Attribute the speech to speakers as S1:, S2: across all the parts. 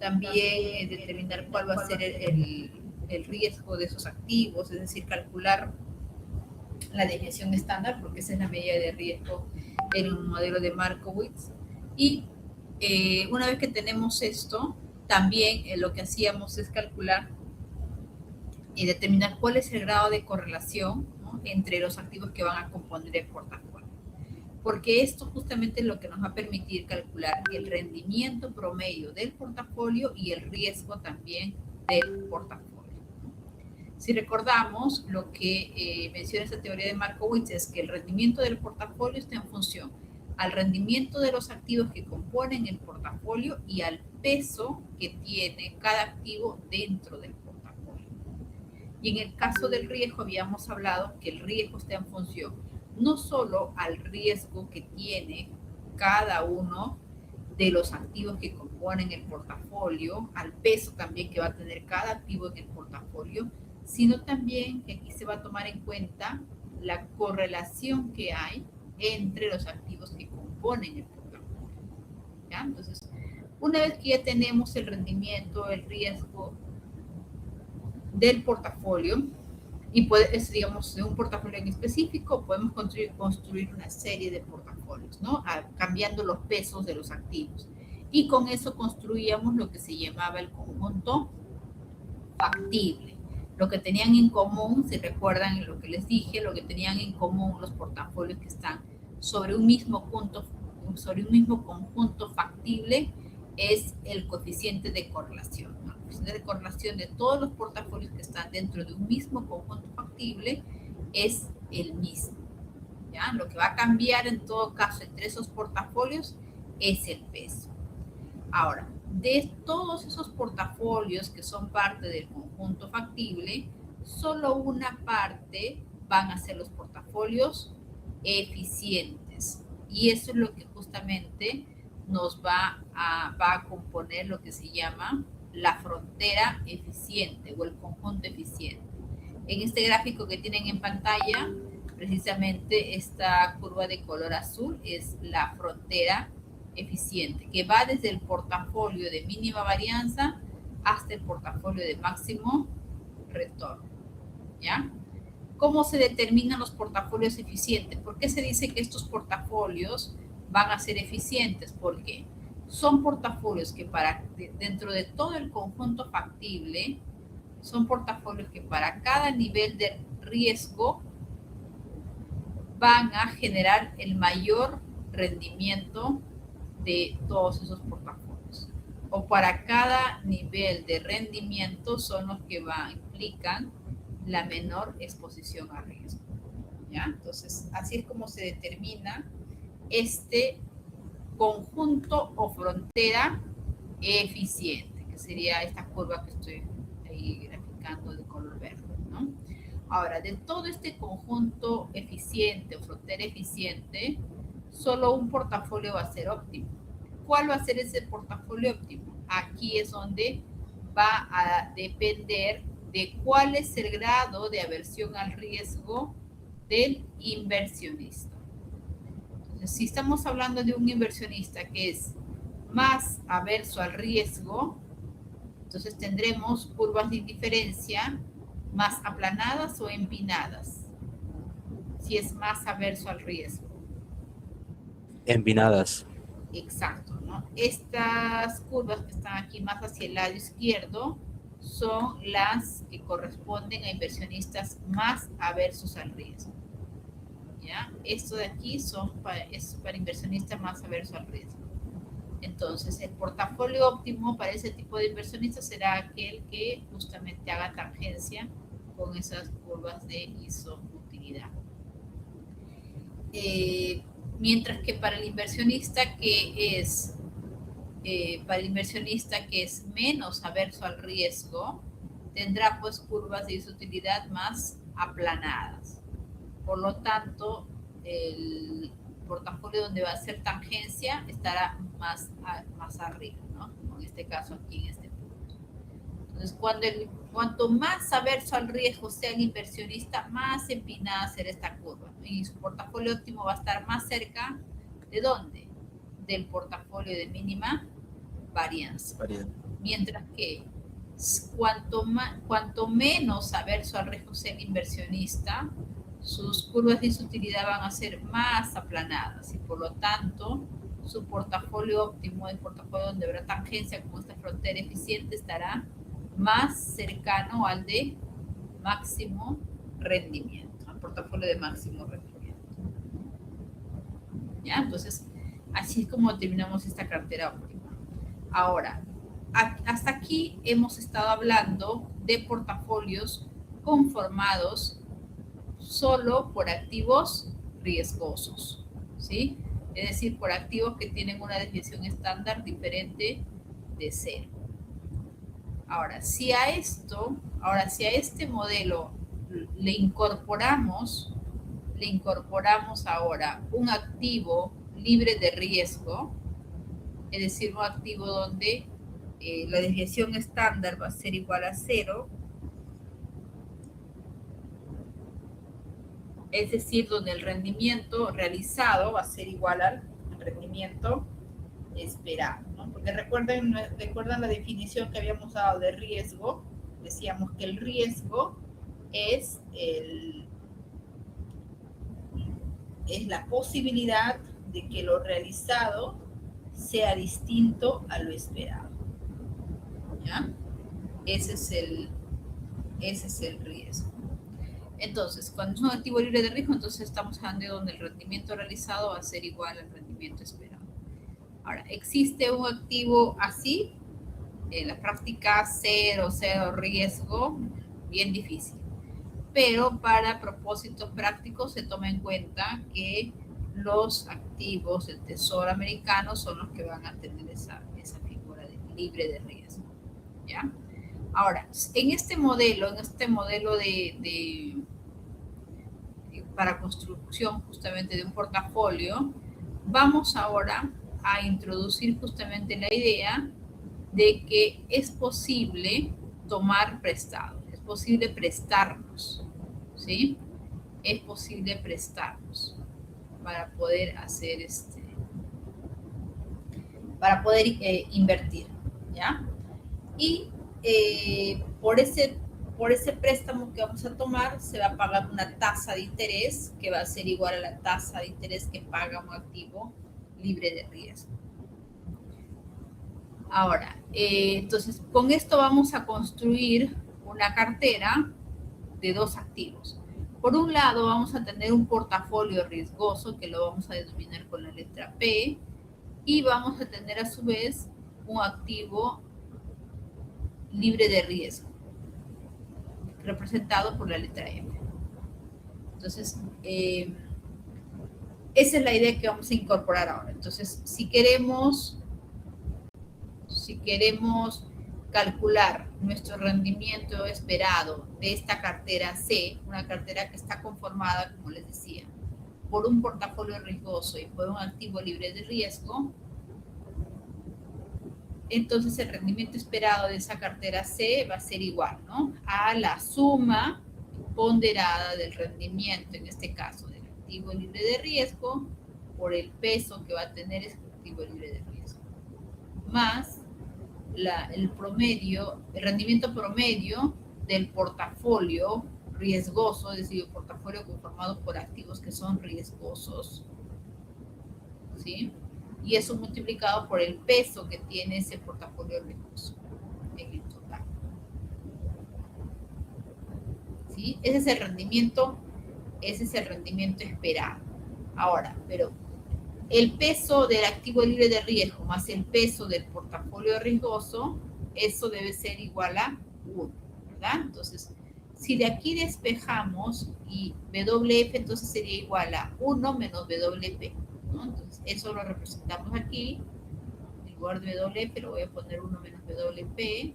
S1: también determinar cuál va a ser el riesgo de esos activos, es decir, calcular la desviación estándar, porque esa es la medida de riesgo en un modelo de Markowitz. Y una vez que tenemos esto, también lo que hacíamos es calcular y determinar cuál es el grado de correlación, ¿no?, entre los activos que van a componer el portafolio. Porque esto justamente es lo que nos va a permitir calcular el rendimiento promedio del portafolio y el riesgo también del portafolio. Si recordamos, lo que menciona esta teoría de Markowitz es que el rendimiento del portafolio está en función al rendimiento de los activos que componen el portafolio y al peso que tiene cada activo dentro del portafolio. Y en el caso del riesgo habíamos hablado que el riesgo está en función no solo al riesgo que tiene cada uno de los activos que componen el portafolio, al peso también que va a tener cada activo en el portafolio, sino también que aquí se va a tomar en cuenta la correlación que hay entre los activos que componen el portafolio. ¿Ya? Entonces, una vez que ya tenemos el rendimiento, el riesgo del portafolio, y digamos, de un portafolio en específico, podemos construir una serie de portafolios, ¿no? Cambiando los pesos de los activos. Y con eso construíamos lo que se llamaba el conjunto factible. Lo que tenían en común, si recuerdan lo que les dije, lo que tenían en común los portafolios que están sobre un mismo conjunto factible es el coeficiente de correlación, ¿no? El coeficiente de correlación de todos los portafolios que están dentro de un mismo conjunto factible es el mismo, ¿ya? Lo que va a cambiar en todo caso entre esos portafolios es el peso. Ahora, de todos esos portafolios que son parte del conjunto factible, solo una parte van a ser los portafolios eficientes. Y eso es lo que justamente nos va a componer lo que se llama la frontera eficiente o el conjunto eficiente. En este gráfico que tienen en pantalla, precisamente esta curva de color azul es la frontera eficiente, que va desde el portafolio de mínima varianza hasta el portafolio de máximo retorno. ¿Ya? ¿Cómo se determinan los portafolios eficientes? ¿Por qué se dice que estos portafolios van a ser eficientes? Porque son portafolios que dentro de todo el conjunto factible, son portafolios que para cada nivel de riesgo van a generar el mayor rendimiento de todos esos portafolios. O para cada nivel de rendimiento son los que implican la menor exposición a riesgo. ¿Ya? Entonces, así es como se determina este conjunto o frontera eficiente, que sería esta curva que estoy ahí graficando de color verde, ¿no? Ahora, de todo este conjunto eficiente o frontera eficiente, solo un portafolio va a ser óptimo. ¿Cuál va a ser ese portafolio óptimo? Aquí es donde va a depender de cuál es el grado de aversión al riesgo del inversionista. Entonces, si estamos hablando de un inversionista que es más averso al riesgo, entonces tendremos curvas de indiferencia más aplanadas o empinadas, si es más averso al riesgo.
S2: Empinadas.
S1: Exacto, ¿no? Estas curvas que están aquí más hacia el lado izquierdo son las que corresponden a inversionistas más aversos al riesgo. ¿Ya? Esto de aquí es para inversionistas más aversos al riesgo. Entonces, el portafolio óptimo para ese tipo de inversionistas será aquel que justamente haga tangencia con esas curvas de iso-utilidad. Mientras que para el inversionista que es menos averso al riesgo, tendrá pues curvas de iso-utilidad más aplanadas. Por lo tanto, el portafolio donde va a ser tangencia estará más arriba, ¿no? En este caso aquí en este punto. Entonces, cuanto más averso al riesgo sea el inversionista, más empinada será esta curva, ¿no? Y su portafolio óptimo va a estar más cerca ¿de dónde? Del portafolio de mínima varianza. Mientras que cuanto menos averso al riesgo sea el inversionista, sus curvas de utilidad van a ser más aplanadas y por lo tanto su portafolio óptimo, el portafolio donde habrá tangencia como esta frontera eficiente, estará más cercano al de máximo rendimiento, al portafolio de máximo rendimiento. ¿Ya? Entonces, así es como terminamos esta cartera óptima. Ahora, hasta aquí hemos estado hablando de portafolios conformados solo por activos riesgosos, ¿sí? Es decir, por activos que tienen una desviación estándar diferente de cero. Ahora, si a este modelo le incorporamos ahora un activo libre de riesgo, es decir, un activo donde la desviación estándar va a ser igual a cero, es decir, donde el rendimiento realizado va a ser igual al rendimiento esperado, ¿no? Porque recuerdan la definición que habíamos dado de riesgo. Decíamos que el riesgo es la posibilidad de que lo realizado sea distinto a lo esperado, ¿ya? Ese es el riesgo. Entonces, cuando es un activo libre de riesgo, entonces estamos hablando de donde el rendimiento realizado va a ser igual al rendimiento esperado. Ahora, ¿existe un activo así? En la práctica, cero riesgo, bien difícil. Pero para propósitos prácticos se toma en cuenta que los activos del Tesoro americano son los que van a tener esa figura de libre de riesgo, ¿ya? Ahora, en este modelo para construcción justamente de un portafolio, vamos ahora a introducir justamente la idea de que es posible tomar prestado, es posible prestarnos, ¿sí? Es posible prestarnos para poder hacer para poder invertir, ¿ya? Y por ese préstamo que vamos a tomar se va a pagar una tasa de interés que va a ser igual a la tasa de interés que paga un activo libre de riesgo. Ahora, entonces con esto vamos a construir una cartera de dos activos. Por un lado vamos a tener un portafolio riesgoso que lo vamos a denominar con la letra P y vamos a tener a su vez un activo libre de riesgo representado por la letra M. Entonces, esa es la idea que vamos a incorporar ahora. Entonces, si queremos calcular nuestro rendimiento esperado de esta cartera C, una cartera que está conformada, como les decía, por un portafolio riesgoso y por un activo libre de riesgo, entonces el rendimiento esperado de esa cartera C va a ser igual, ¿no?, a la suma ponderada del rendimiento, en este caso del activo libre de riesgo, por el peso que va a tener ese activo libre de riesgo, más el rendimiento promedio del portafolio riesgoso, es decir, el portafolio conformado por activos que son riesgosos, ¿sí? Y eso multiplicado por el peso que tiene ese portafolio riesgoso en el total. ¿Sí? Ese es el rendimiento esperado. Ahora, pero el peso del activo libre de riesgo más el peso del portafolio riesgoso, eso debe ser igual a 1, ¿verdad? Entonces, si de aquí despejamos y WF, entonces sería igual a 1 menos WP, ¿no? Entonces, eso lo representamos aquí. En lugar de WF lo voy a poner 1 menos WP.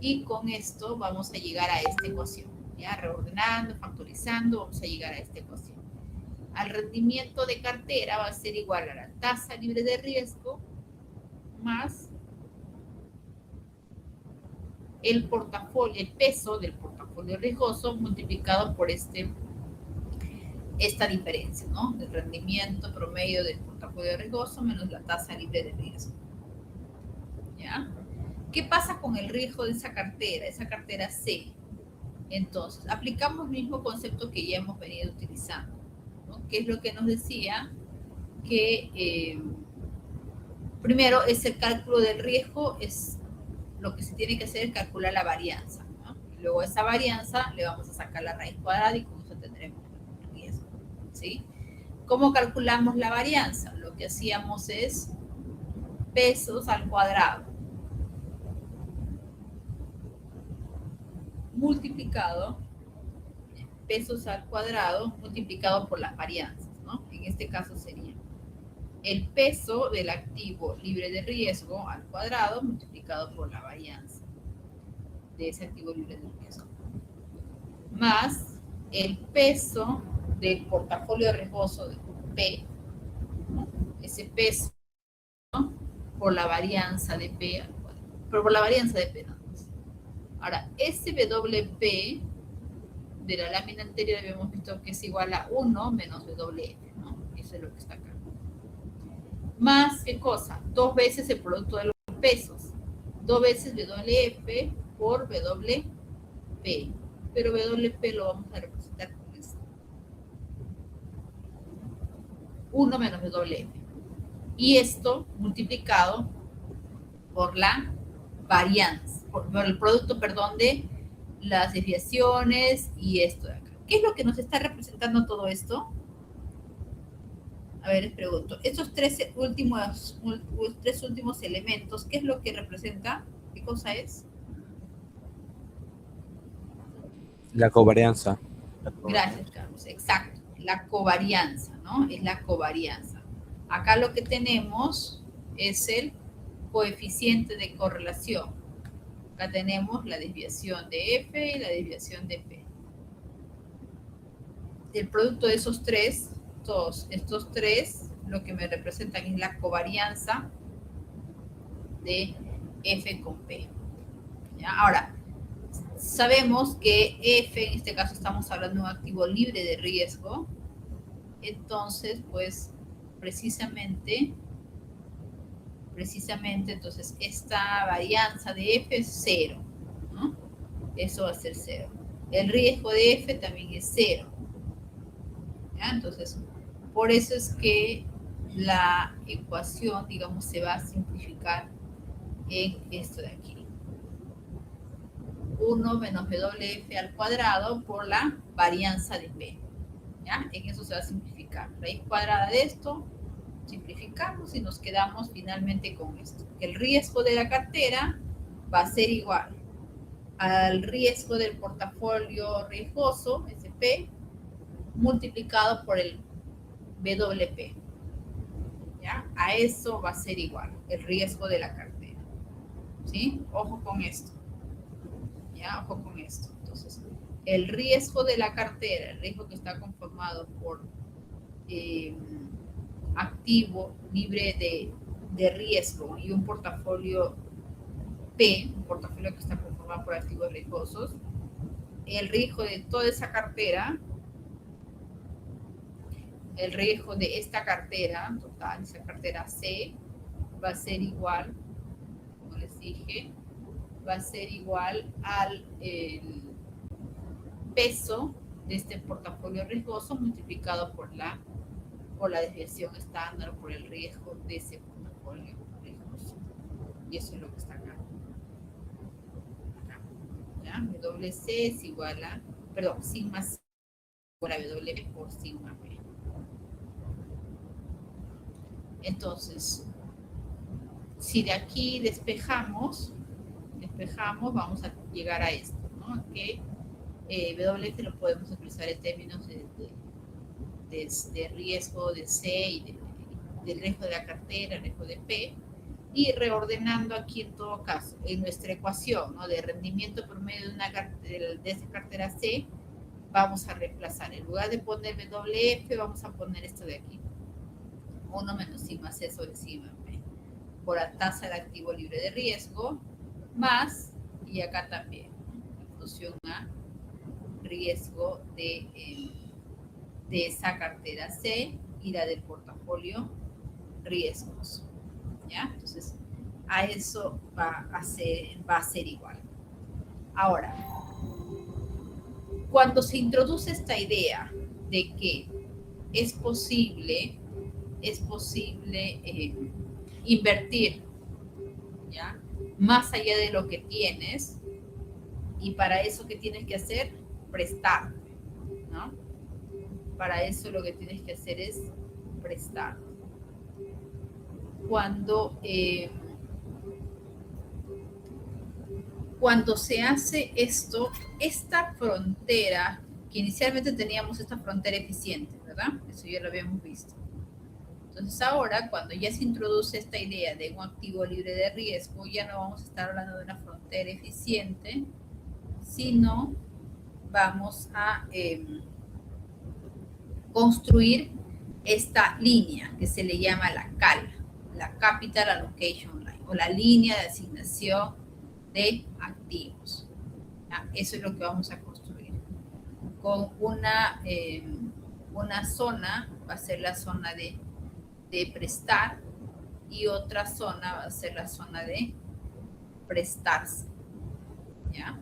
S1: Y con esto vamos a llegar a esta ecuación. Ya reordenando, factorizando, vamos a llegar a esta ecuación. Al rendimiento de cartera va a ser igual a la tasa libre de riesgo más el peso del portafolio riesgoso multiplicado por esta diferencia, ¿no? El rendimiento promedio del portafolio riesgoso menos la tasa libre de riesgo. ¿Ya? ¿Qué pasa con el riesgo de esa cartera C? Entonces, aplicamos el mismo concepto que ya hemos venido utilizando, ¿no? Que es lo que nos decía que primero es el cálculo del riesgo, es lo que se tiene que hacer es calcular la varianza, ¿no? Y luego a esa varianza le vamos a sacar la raíz cuadrada y con eso tendremos el riesgo, ¿sí? ¿Cómo calculamos la varianza? Lo que hacíamos es pesos al cuadrado multiplicado, pesos al cuadrado multiplicado por las varianzas, ¿no? En este caso sería el peso del activo libre de riesgo al cuadrado multiplicado por la varianza de ese activo libre de riesgo, más el peso del portafolio riesgoso de P, ¿no? Ese peso, ¿no? Por la varianza de P al cuadrado, pero por la varianza de P, ¿no? Ahora, SWP de la lámina anterior habíamos visto que es igual a 1 menos WF, ¿no? Eso es lo que está acá. Más, ¿qué cosa? 2 veces el producto de los pesos. 2 veces WF por WP. Pero WP lo vamos a representar con esto. 1 menos WF. Y esto multiplicado por la varianza, por el producto, perdón, de las desviaciones y esto de acá. ¿Qué es lo que nos está representando todo esto? A ver, les pregunto, estos tres últimos elementos, ¿qué es lo que representa? ¿Qué cosa es?
S2: La covarianza.
S1: Gracias, Carlos. Exacto, la covarianza, ¿no? Es la covarianza. Acá lo que tenemos es el coeficiente de correlación. Acá tenemos la desviación de F y la desviación de P. El producto de esos tres, todos estos tres, lo que me representan es la covarianza de F con P. ¿Ya? Ahora, sabemos que F, en este caso estamos hablando de un activo libre de riesgo, entonces, pues, precisamente, entonces, esta varianza de F es cero, ¿no? Eso va a ser cero. El riesgo de F también es cero. ¿Ya? Entonces, por eso es que la ecuación, digamos, se va a simplificar en esto de aquí. 1 menos WF al cuadrado por la varianza de P. ¿Ya? En eso se va a simplificar. Raíz cuadrada de esto, simplificamos y nos quedamos finalmente con esto. El riesgo de la cartera va a ser igual al riesgo del portafolio riesgoso, SP, multiplicado por el WP. ¿Ya? A eso va a ser igual, el riesgo de la cartera. ¿Sí? Ojo con esto. ¿Ya? Ojo con esto. Entonces, el riesgo de la cartera, el riesgo que está conformado por activo libre de riesgo y un portafolio P, un portafolio que está conformado por activos riesgosos, el riesgo de toda esa cartera, el riesgo de esta cartera total, esa cartera C, va a ser igual, como les dije, va a ser igual al peso de este portafolio riesgoso multiplicado por la desviación estándar, por el riesgo de ese portafolio riesgoso. Y eso es lo que está acá. ¿Ya? WC es igual a, perdón, sigma C por W por sigma P. Entonces, si de aquí despejamos, vamos a llegar a esto, ¿no? Que WF lo podemos expresar en términos de riesgo de C y del riesgo de la cartera, el riesgo de P, y reordenando aquí en todo caso, en nuestra ecuación, ¿no? De rendimiento promedio de esa cartera C, vamos a reemplazar, en lugar de poner WF, vamos a poner esto de aquí, 1 menos sigma C sobre sigma P, por la tasa de activo libre de riesgo, más, y acá también, en función a riesgo de esa cartera C y la del portafolio riesgos. ¿Ya? Entonces, a eso va a ser igual. Ahora, cuando se introduce esta idea de que es posible invertir, ¿ya?, más allá de lo que tienes, y para eso, ¿qué tienes que hacer? Prestar, ¿no? Para eso lo que tienes que hacer es prestar. Cuando se hace esto, esta frontera, que inicialmente teníamos esta frontera eficiente, ¿verdad? Eso ya lo habíamos visto. Entonces ahora, cuando ya se introduce esta idea de un activo libre de riesgo, ya no vamos a estar hablando de una frontera eficiente, sino vamos a construir esta línea que se le llama la CAL, la Capital Allocation Line, o la línea de asignación de activos. ¿Ya? Eso es lo que vamos a construir. Con una zona va a ser la zona de prestar, y otra zona va a ser la zona de prestarse. ¿Ya?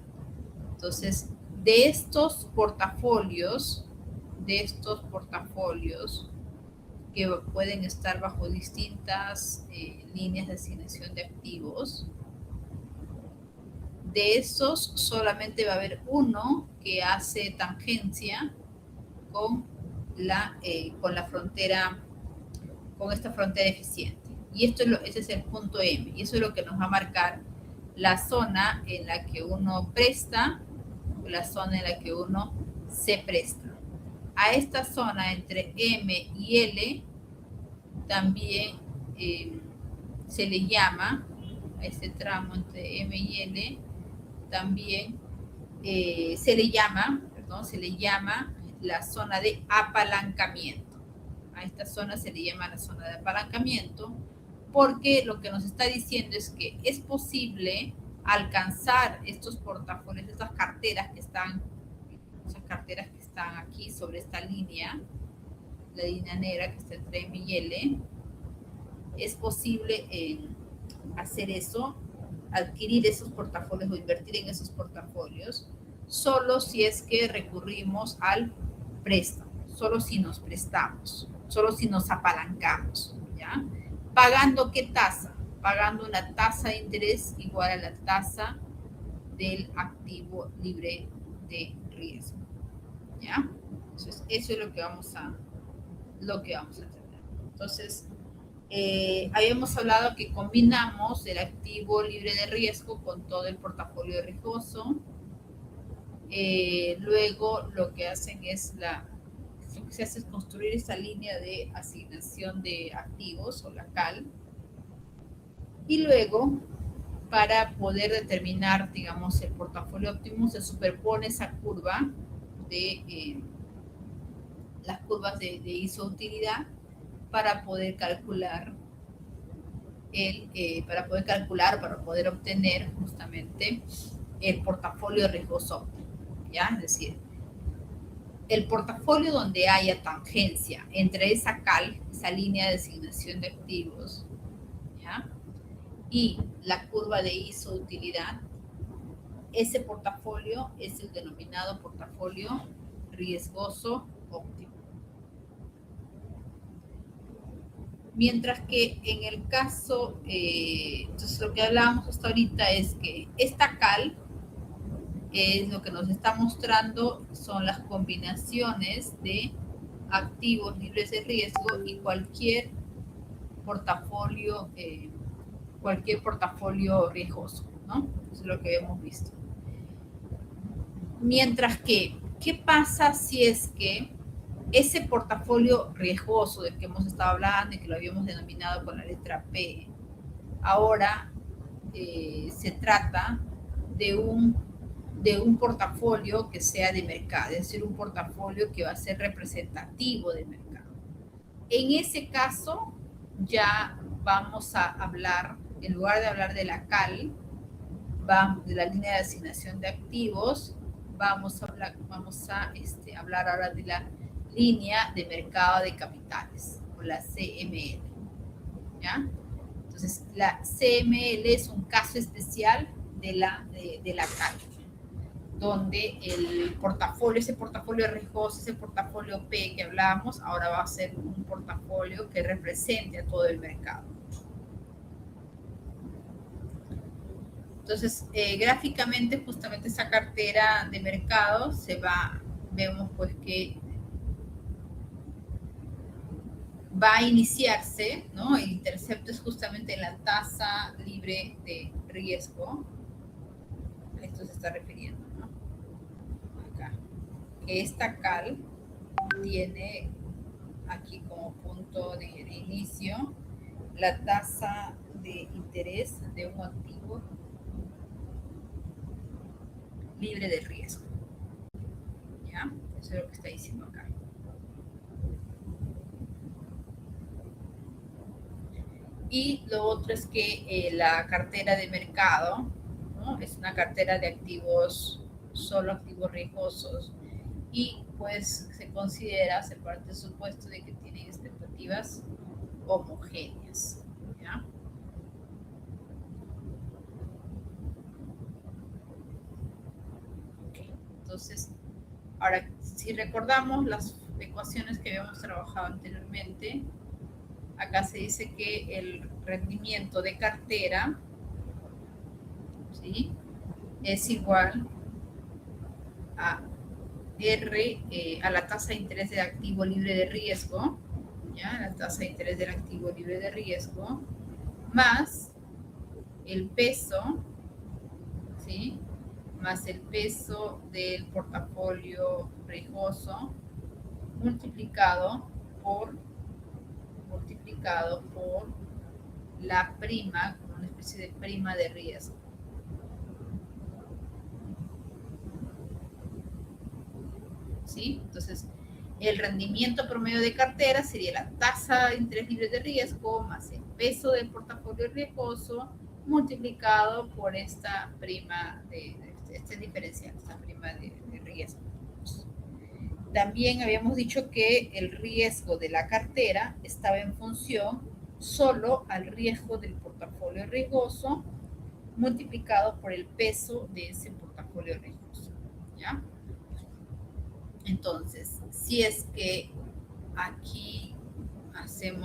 S1: Entonces, de estos portafolios que pueden estar bajo distintas líneas de asignación de activos, de esos solamente va a haber uno que hace tangencia con la frontera, con esta frontera eficiente. Y ese es el punto M, y eso es lo que nos va a marcar la zona en la que uno presta, o la zona en la que uno se presta. A esta zona entre M y L también se le llama, a este tramo entre M y L también se le llama la zona de apalancamiento. A esta zona se le llama la zona de apalancamiento, porque lo que nos está diciendo es que es posible alcanzar estos portafolios, estas carteras que están aquí sobre esta línea, la línea negra que está entre M y L. Es posible hacer eso, adquirir esos portafolios o invertir en esos portafolios, solo si es que recurrimos al préstamo, solo si nos prestamos, solo si nos apalancamos, ¿ya? ¿Pagando qué tasa? Pagando una tasa de interés igual a la tasa del activo libre de riesgo, ¿ya? Entonces, eso es lo que vamos a tener. Entonces, habíamos hablado que combinamos el activo libre de riesgo con todo el portafolio riesgoso. Luego lo que hacen es lo que se hace es construir esta línea de asignación de activos, o la CAL, y luego, para poder determinar, digamos, el portafolio óptimo, se superpone esa curva de las curvas de iso-utilidad para poder calcular para poder obtener justamente el portafolio riesgoso óptimo, ¿ya? Es decir, el portafolio donde haya tangencia entre esa CAL, esa línea de asignación de activos, ¿ya?, y la curva de iso-utilidad, ese portafolio es el denominado portafolio riesgoso óptimo. Mientras que en el caso, entonces lo que hablábamos hasta ahorita es que esta CAL es lo que nos está mostrando, son las combinaciones de activos libres de riesgo y cualquier portafolio riesgoso, ¿no? Eso es lo que hemos visto. Mientras que, ¿qué pasa si es que ese portafolio riesgoso del que hemos estado hablando y que lo habíamos denominado con la letra P, ahora se trata de un portafolio que sea de mercado, es decir, un portafolio que va a ser representativo del mercado? En ese caso, ya vamos a hablar, en lugar de hablar de la CAL, de la línea de asignación de activos, vamos a hablar ahora de la línea de mercado de capitales, o la CML, ¿ya? Entonces, la CML es un caso especial de la CAL, donde el portafolio, ese portafolio riesgoso, ese portafolio P que hablábamos, ahora va a ser un portafolio que represente a todo el mercado. Entonces, gráficamente, justamente esa cartera de mercado vemos pues que va a iniciarse, ¿no? El intercepto es justamente la tasa libre de riesgo. A esto se está refiriendo, ¿no? Acá. Que esta CAL tiene aquí como punto de inicio la tasa de interés de un activo libre de riesgo. ¿Ya? Eso es lo que está diciendo acá. Y lo otro es que la cartera de mercado, ¿no? Es una cartera de activos, solo activos riesgosos, y pues se considera, se parte del supuesto de que tienen expectativas homogéneas. ¿Ya? Okay. Entonces, ahora, si recordamos las ecuaciones que habíamos trabajado anteriormente, acá se dice que el rendimiento de cartera, ¿sí?, es igual a R, a la tasa de interés del activo libre de riesgo, ¿ya? La tasa de interés del activo libre de riesgo, más el peso, ¿sí?, más el peso del portafolio riesgoso multiplicado por la prima, como una especie de prima de riesgo. ¿Sí? Entonces, el rendimiento promedio de cartera sería la tasa de interés libre de riesgo más el peso del portafolio riesgoso multiplicado por esta prima este diferencial, esta prima de riesgo. También habíamos dicho que el riesgo de la cartera estaba en función solo al riesgo del portafolio riesgoso multiplicado por el peso de ese portafolio riesgoso. ¿Ya? Entonces, si es que aquí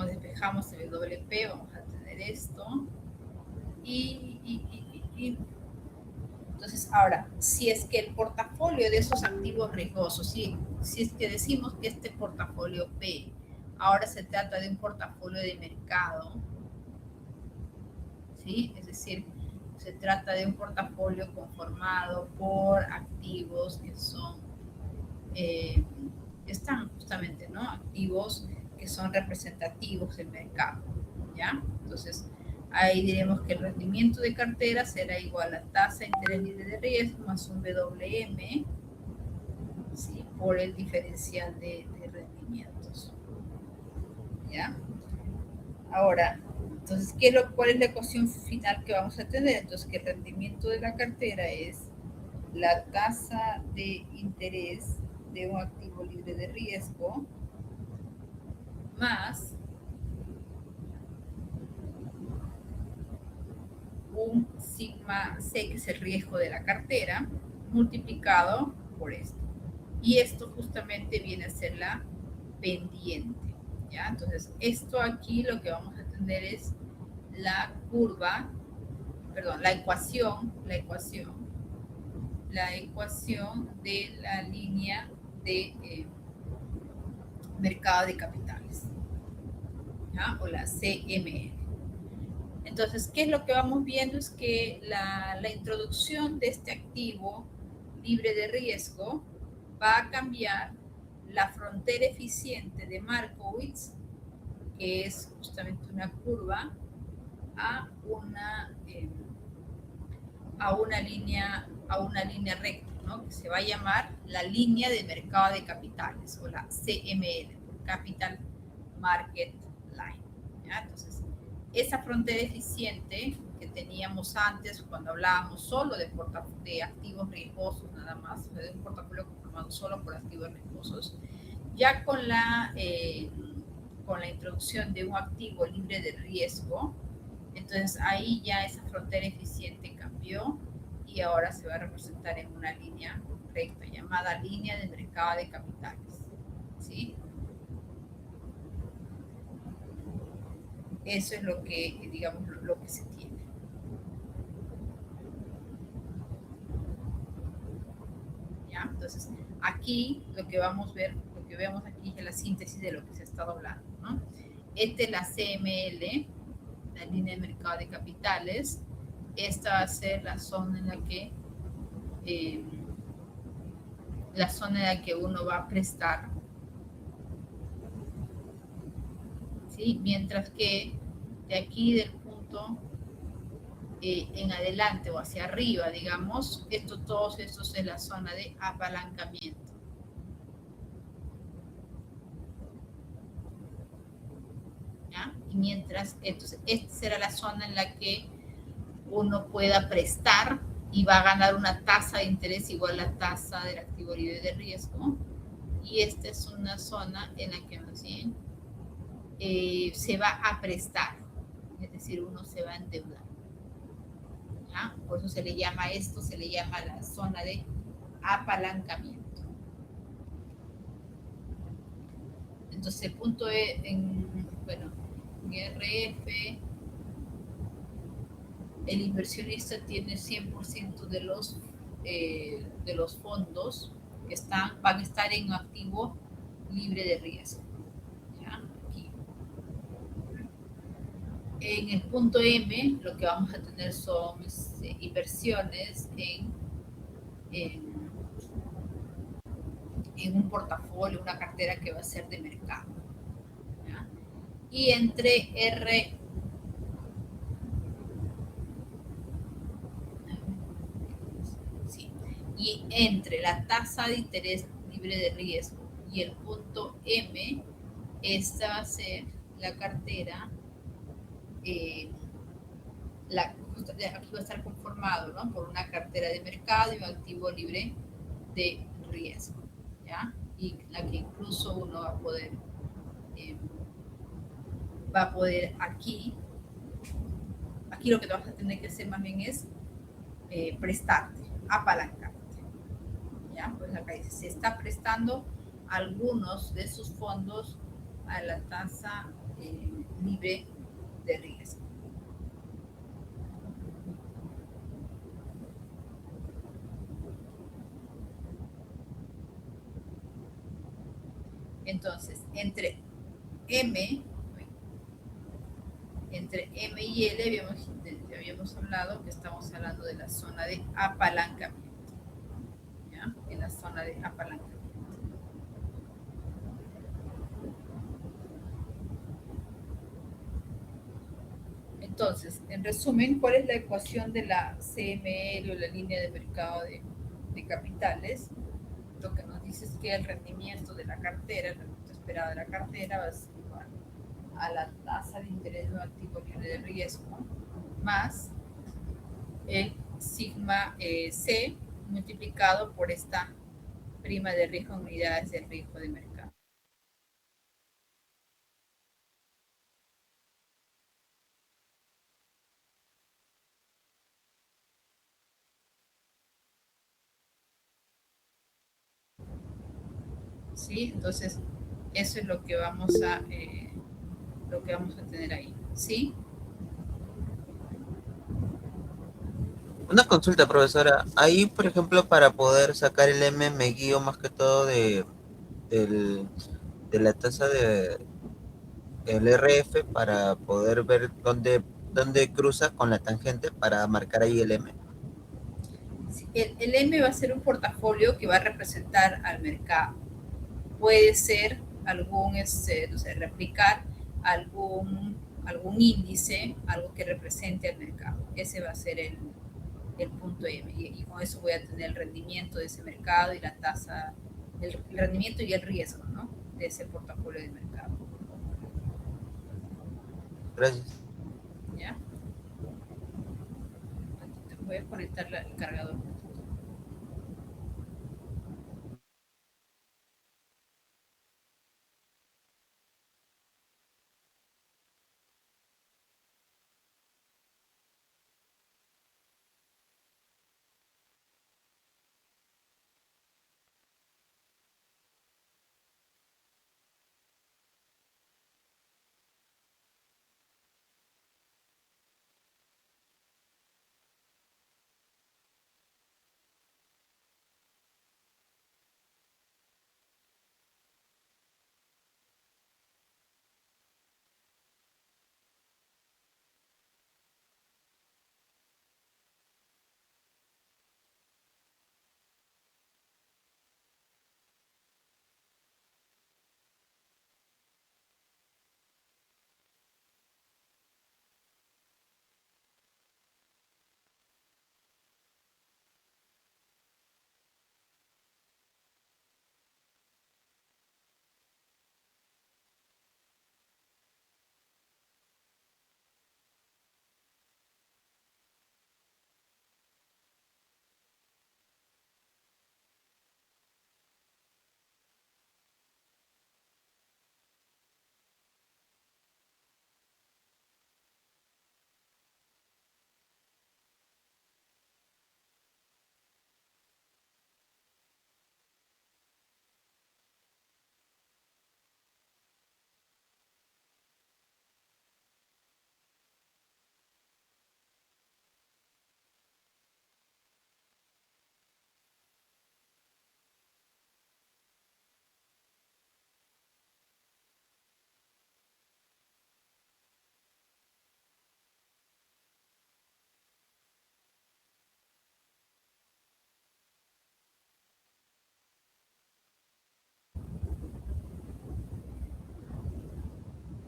S1: despejamos el WP, vamos a tener esto. Entonces, ahora, si es que el portafolio de esos activos riesgosos, si es que decimos que este portafolio P ahora se trata de un portafolio de mercado, ¿sí? Es decir, se trata de un portafolio conformado por activos que son, están justamente, ¿no? Activos que son representativos del mercado, ¿ya? Entonces, ahí diremos que el rendimiento de cartera será igual a tasa de interés libre de riesgo más un WM, ¿sí?, por el diferencial de rendimientos. ¿Ya? Ahora, entonces, ¿cuál es la ecuación final que vamos a tener? Entonces, que el rendimiento de la cartera es la tasa de interés de un activo libre de riesgo más un sigma C, que es el riesgo de la cartera, multiplicado por esto. Y esto justamente viene a ser la pendiente, ¿ya? Entonces, esto aquí lo que vamos a tener es la ecuación de la línea de mercado de capitales, ¿ya? O la CML. Entonces, ¿qué es lo que vamos viendo? Es que la introducción de este activo libre de riesgo va a cambiar la frontera eficiente de Markowitz, que es justamente una curva, a una línea recta, ¿no?, que se va a llamar la línea de mercado de capitales, o la CML, Capital Market Line, ¿ya? Entonces, esa frontera eficiente que teníamos antes cuando hablábamos solo de activos riesgosos nada más, de un portafolio conformado solo por activos riesgosos, ya con la introducción de un activo libre de riesgo, Entonces ahí ya esa frontera eficiente cambió y ahora se va a representar en una línea recta llamada línea de mercado de capitales. ¿Sí? Eso es lo que, digamos, lo que se tiene. ¿Ya? Entonces, aquí lo que vamos a ver, lo que vemos aquí es la síntesis de lo que se ha estado hablando, ¿no? Esta es la CML, la línea de mercado de capitales. Esta va a ser eh, la zona en la que uno va a prestar, ¿sí? Mientras que de aquí del punto en adelante o hacia arriba, digamos, todos estos es la zona de apalancamiento. ¿Ya? Y mientras, entonces, esta será la zona en la que uno pueda prestar y va a ganar una tasa de interés igual a la tasa del activo libre de riesgo. Y esta es una zona en la que más bien se va a prestar, es decir, uno se va a endeudar. ¿Ya? Por eso se le llama esto, se le llama la zona de apalancamiento. Entonces, el punto es, bueno, en RF, el inversionista tiene 100% de los fondos que van a estar en activo libre de riesgo. ¿Ya? Aquí. En el punto M, lo que vamos a tener son inversiones en, en un portafolio, una cartera que va a ser de mercado. ¿Ya? Y entre R sí, y entre la tasa de interés libre de riesgo y el punto M, esta va a ser la cartera, eh, aquí va a estar conformado, ¿no? Por una cartera de mercado y un activo libre de riesgo, ¿ya? Y la que incluso uno eh, va a poder aquí lo que te vas a tener que hacer más bien es prestarte, apalancarte. ¿Ya? Pues acá dice, se está prestando algunos de sus fondos a la tasa libre de riesgo. Entonces, M, entre M y L habíamos hablado que estamos hablando de la zona de apalancamiento. ¿Ya? En la zona de apalancamiento. Entonces, en resumen, ¿cuál es la ecuación de la CML o la línea de mercado de capitales? Lo que nos dice es que el rendimiento de la cartera, el rendimiento esperado de la cartera va a ser igual a la tasa de interés de un activo libre de riesgo más el sigma C multiplicado por esta prima de riesgo en unidades de riesgo de mercado. ¿Sí? Entonces, eso es lo que vamos a tener ahí. ¿Sí?
S3: Una consulta, profesora. Ahí, por ejemplo, para poder sacar el M, me guío más que todo del- de la tasa de el RF para poder ver dónde cruza con la tangente para marcar ahí el M.
S1: El M va a ser un portafolio que va a representar al mercado. Puede ser no sé, replicar algún índice, algo que represente al mercado. Ese va a ser el punto M. Y con eso voy a tener el rendimiento de ese mercado y la tasa, el rendimiento y el riesgo, ¿no? De ese portafolio de mercado.
S3: Gracias.
S1: ¿Ya? Voy a conectar el cargador.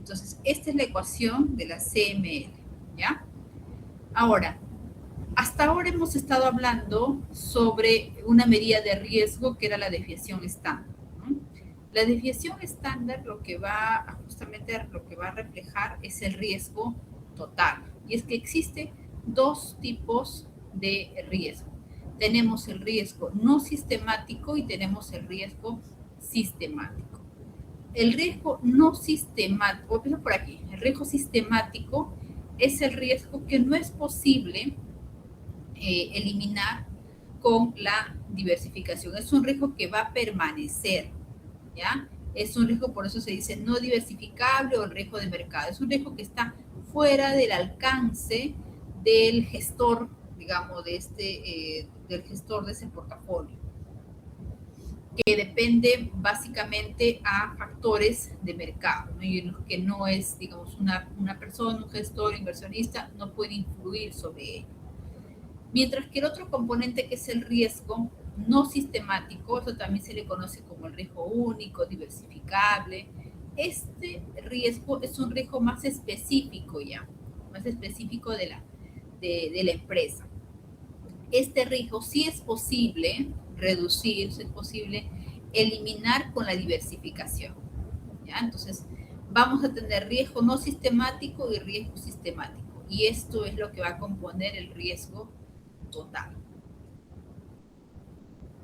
S1: Entonces, esta es la ecuación de la CML, ¿ya? Ahora, hasta ahora hemos estado hablando sobre una medida de riesgo que era la desviación estándar, ¿no? La desviación estándar lo que va a reflejar es el riesgo total. Y es que existe dos tipos de riesgo. Tenemos el riesgo no sistemático y tenemos el riesgo sistemático. El riesgo no sistemático, empiezo por aquí, el riesgo sistemático es el riesgo que no es posible eliminar con la diversificación. Es un riesgo que va a permanecer, ¿ya? Es un riesgo, por eso se dice no diversificable o el riesgo de mercado. Es un riesgo que está fuera del alcance del gestor, digamos, del gestor de ese portafolio, que depende básicamente a factores de mercado, ¿no? Y en los que no es, digamos, una persona, un gestor, inversionista, no puede influir sobre ello. Mientras que el otro componente, que es el riesgo no sistemático, eso también se le conoce como el riesgo único, diversificable. Este riesgo es un riesgo más específico ya, más específico de la empresa. Este riesgo sí es posible reducir, sí es posible eliminar con la diversificación, ¿ya? Entonces, vamos a tener riesgo no sistemático y riesgo sistemático. Y esto es lo que va a componer el riesgo total.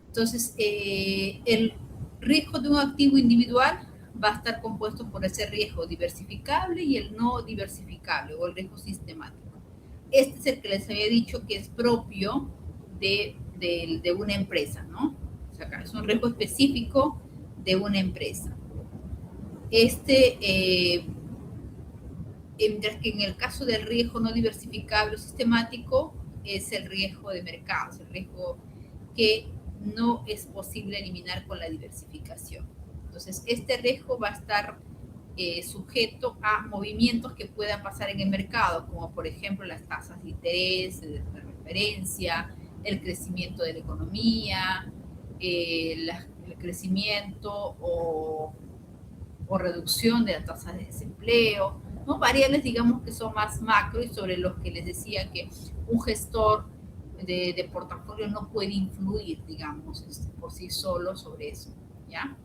S1: Entonces, el riesgo de un activo individual va a estar compuesto por ese riesgo diversificable y el no diversificable o el riesgo sistemático. Este es el que les había dicho que es propio de una empresa, ¿no? O sea, es un riesgo específico de una empresa. Mientras que en el caso del riesgo no diversificable o sistemático, es el riesgo de mercado, es el riesgo que no es posible eliminar con la diversificación. Entonces, este riesgo va a estar sujeto a movimientos que puedan pasar en el mercado, como por ejemplo las tasas de interés, la referencia, el crecimiento de la economía, el crecimiento o reducción de la tasa de desempleo, ¿no? Variables, digamos, que son más macro y sobre los que les decía que un gestor de portafolio no puede influir, digamos, por sí solo sobre eso, ¿ya?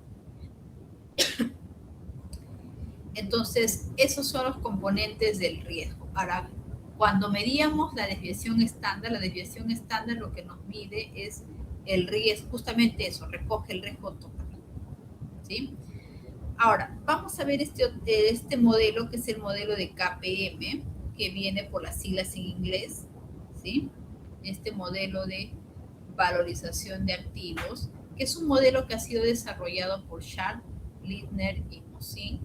S1: Entonces, esos son los componentes del riesgo. Ahora, cuando medíamos la desviación estándar lo que nos mide es el riesgo, justamente eso, recoge el riesgo total, ¿sí? Ahora, vamos a ver este modelo, que es el modelo de KPM, que viene por las siglas en inglés, ¿sí? Este modelo de valorización de activos, que es un modelo que ha sido desarrollado por Sharpe, Lindner y Mosin,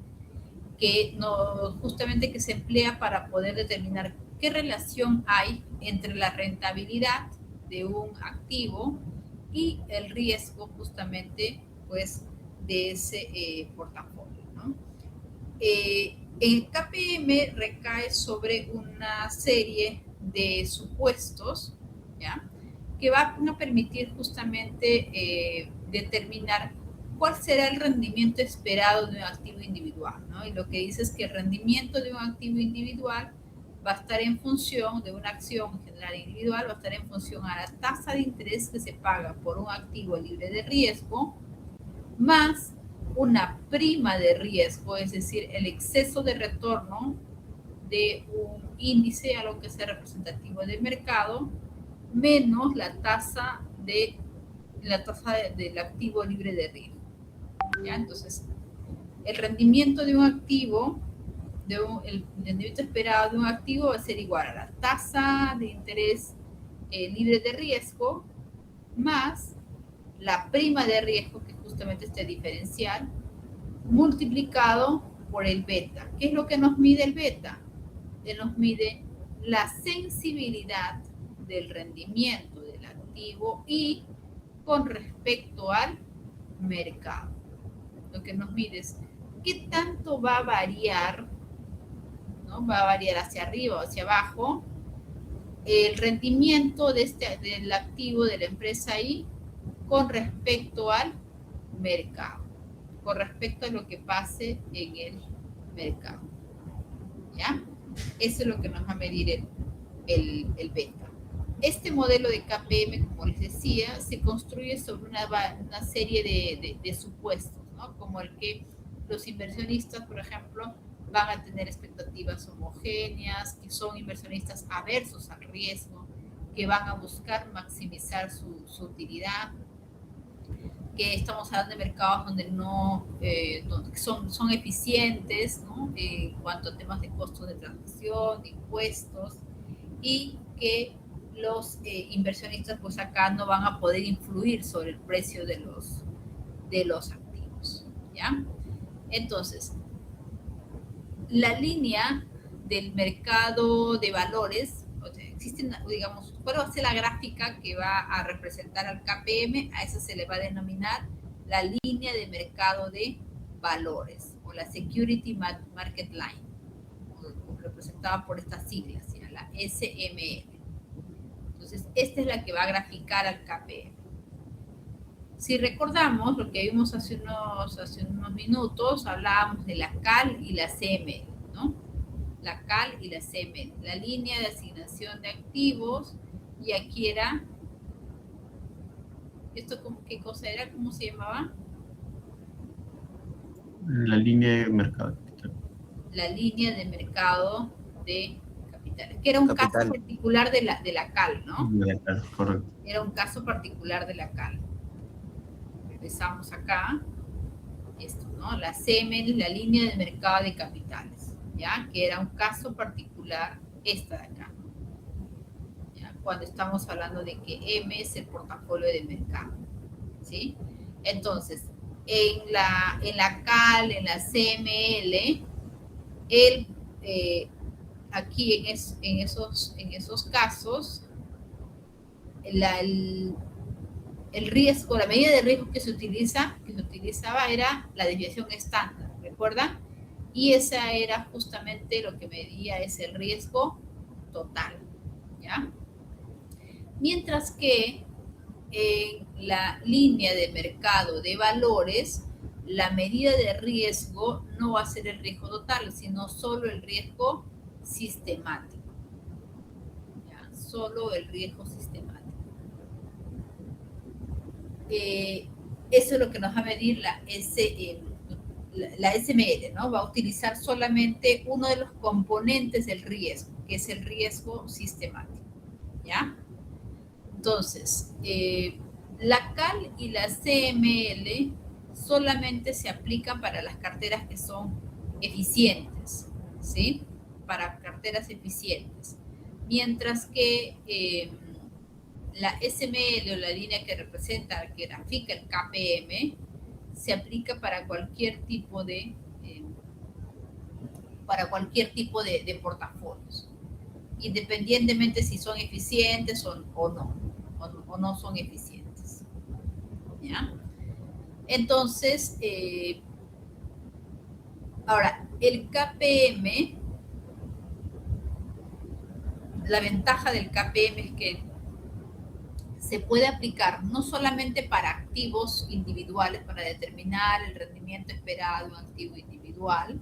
S1: que justamente que se emplea para poder determinar qué relación hay entre la rentabilidad de un activo y el riesgo justamente, pues, de ese portafolio, ¿no? El KPM recae sobre una serie de supuestos, ¿ya?, que van a permitir justamente determinar cuál será el rendimiento esperado de un activo individual, ¿no? Y lo que dice es que el rendimiento de un activo individual va a estar en función de una acción en general individual, va a estar en función a la tasa de interés que se paga por un activo libre de riesgo, más una prima de riesgo, es decir, el exceso de retorno de un índice a lo que sea representativo del mercado, menos la tasa del activo libre de riesgo, ¿ya? Entonces, el rendimiento de un activo, el rendimiento esperado de un activo va a ser igual a la tasa de interés libre de riesgo más la prima de riesgo, que es justamente este diferencial, multiplicado por el beta. ¿Qué es lo que nos mide el beta? Nos mide la sensibilidad del rendimiento del activo y con respecto al mercado. Lo que nos mide es qué tanto va a variar, ¿no? Va a variar hacia arriba o hacia abajo el rendimiento del activo de la empresa ahí con respecto al mercado, con respecto a lo que pase en el mercado. ¿ya? Eso es lo que nos va a medir el beta. Este modelo de KPM, como les decía, se construye sobre una serie de supuestos, ¿no? Como el que los inversionistas, por ejemplo, van a tener expectativas homogéneas, que son inversionistas aversos al riesgo, que van a buscar maximizar su utilidad, que estamos hablando de mercados donde donde son eficientes, ¿no? En cuanto a temas de costos de transacción, de impuestos, y que los inversionistas pues acá no van a poder influir sobre el precio de los activos, ¿ya? Entonces, la línea del mercado de valores, o sea, existen, digamos, ¿cuál va a ser la gráfica que va a representar al KPM? A esa se le va a denominar la línea de mercado de valores, o la Security Market Line, o representada por estas siglas, ¿ya? La SML. Entonces, esta es la que va a graficar al KPM. Si recordamos lo que vimos hace unos minutos, hablábamos de la CAL y la CML, ¿no? La CAL y la CML, la línea de asignación de activos, y aquí era, ¿qué cosa era? ¿Cómo se llamaba?
S4: La línea de mercado.
S1: La línea de mercado de capitales, que era un caso particular de la CAL, ¿no?
S4: Correcto.
S1: Era un caso particular de la CAL. Empezamos acá, esto, ¿no? La CML, la línea de mercado de capitales, ¿ya? Que era un caso particular, esta de acá, ¿ya? Cuando estamos hablando de que M es el portafolio de mercado, ¿sí? Entonces, en la CAL, en la CML, aquí en esos casos, el riesgo, la medida de riesgo que se utilizaba era la desviación estándar, ¿recuerdan? Y esa era justamente lo que medía, es el riesgo total, ¿ya? Mientras que en la línea de mercado de valores, la medida de riesgo no va a ser el riesgo total, sino solo el riesgo sistemático, ¿ya? Solo el riesgo sistemático. Eso es lo que nos va a medir la SML, ¿no? Va a utilizar solamente uno de los componentes del riesgo, que es el riesgo sistemático, ¿ya? Entonces, la CAL y la CML solamente se aplican para las carteras que son eficientes, ¿sí? Para carteras eficientes. Mientras que la SML, o la línea que representa, que grafica el KPM, se aplica para cualquier tipo de portafolios, independientemente si son eficientes o no son eficientes, ¿ya? Entonces, ahora, el KPM, la ventaja del KPM es que se puede aplicar no solamente para activos individuales, para determinar el rendimiento esperado de un activo individual,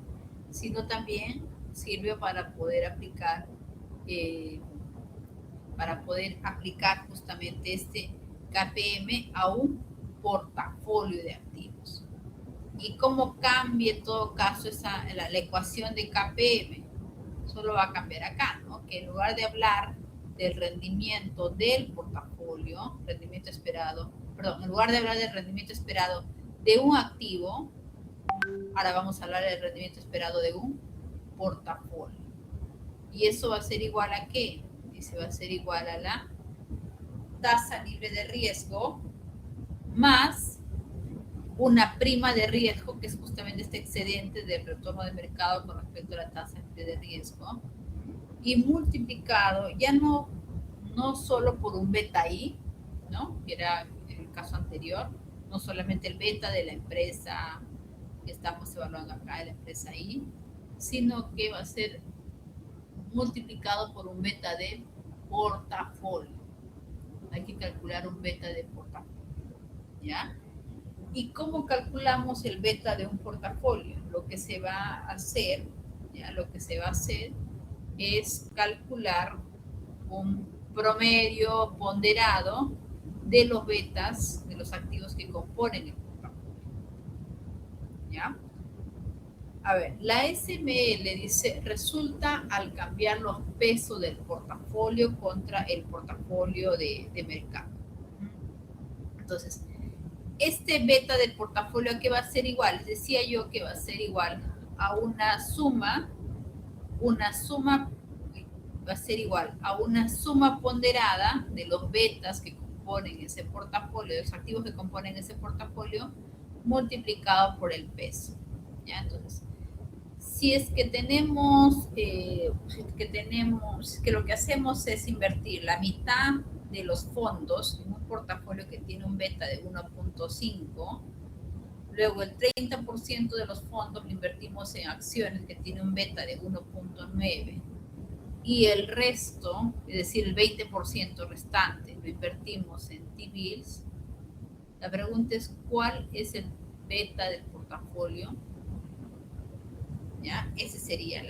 S1: sino también sirve para poder aplicar justamente este KPM a un portafolio de activos. ¿Y cómo cambia en todo caso la ecuación de KPM? Solo va a cambiar acá, ¿no? Que en lugar de hablar del rendimiento del portafolio, en lugar de hablar del rendimiento esperado de un activo, ahora vamos a hablar del rendimiento esperado de un portafolio. ¿Y eso va a ser igual a qué? Dice, va a ser igual a la tasa libre de riesgo más una prima de riesgo, que es justamente este excedente del retorno de mercado con respecto a la tasa libre de riesgo, y multiplicado ya no solo por un beta I, ¿no? Que era el caso anterior, no solamente el beta de la empresa que estamos evaluando acá, de la empresa I, sino que va a ser multiplicado por un beta de portafolio. Hay que calcular un beta de portafolio, ¿ya? ¿Y cómo calculamos el beta de un portafolio? Lo que se va a hacer ya lo que se va a hacer es calcular un promedio ponderado de los betas de los activos que componen el portafolio. ¿Ya? A ver, la SML dice, resulta al cambiar los pesos del portafolio contra el portafolio de mercado. Entonces, este beta del portafolio, ¿a qué va a ser igual? Les decía yo que va a ser igual a una suma va a ser igual a una suma ponderada de los betas que componen ese portafolio, de los activos que componen ese portafolio, multiplicado por el peso. ¿Ya? Entonces, si es que lo que hacemos es invertir la mitad de los fondos en un portafolio que tiene un beta de 1.5, luego el 30% de los fondos lo invertimos en acciones que tiene un beta de 1.9 y el resto, es decir, el 20% restante, lo invertimos en T-bills. La pregunta es, ¿cuál es el beta del portafolio? ¿Ya? Esa sería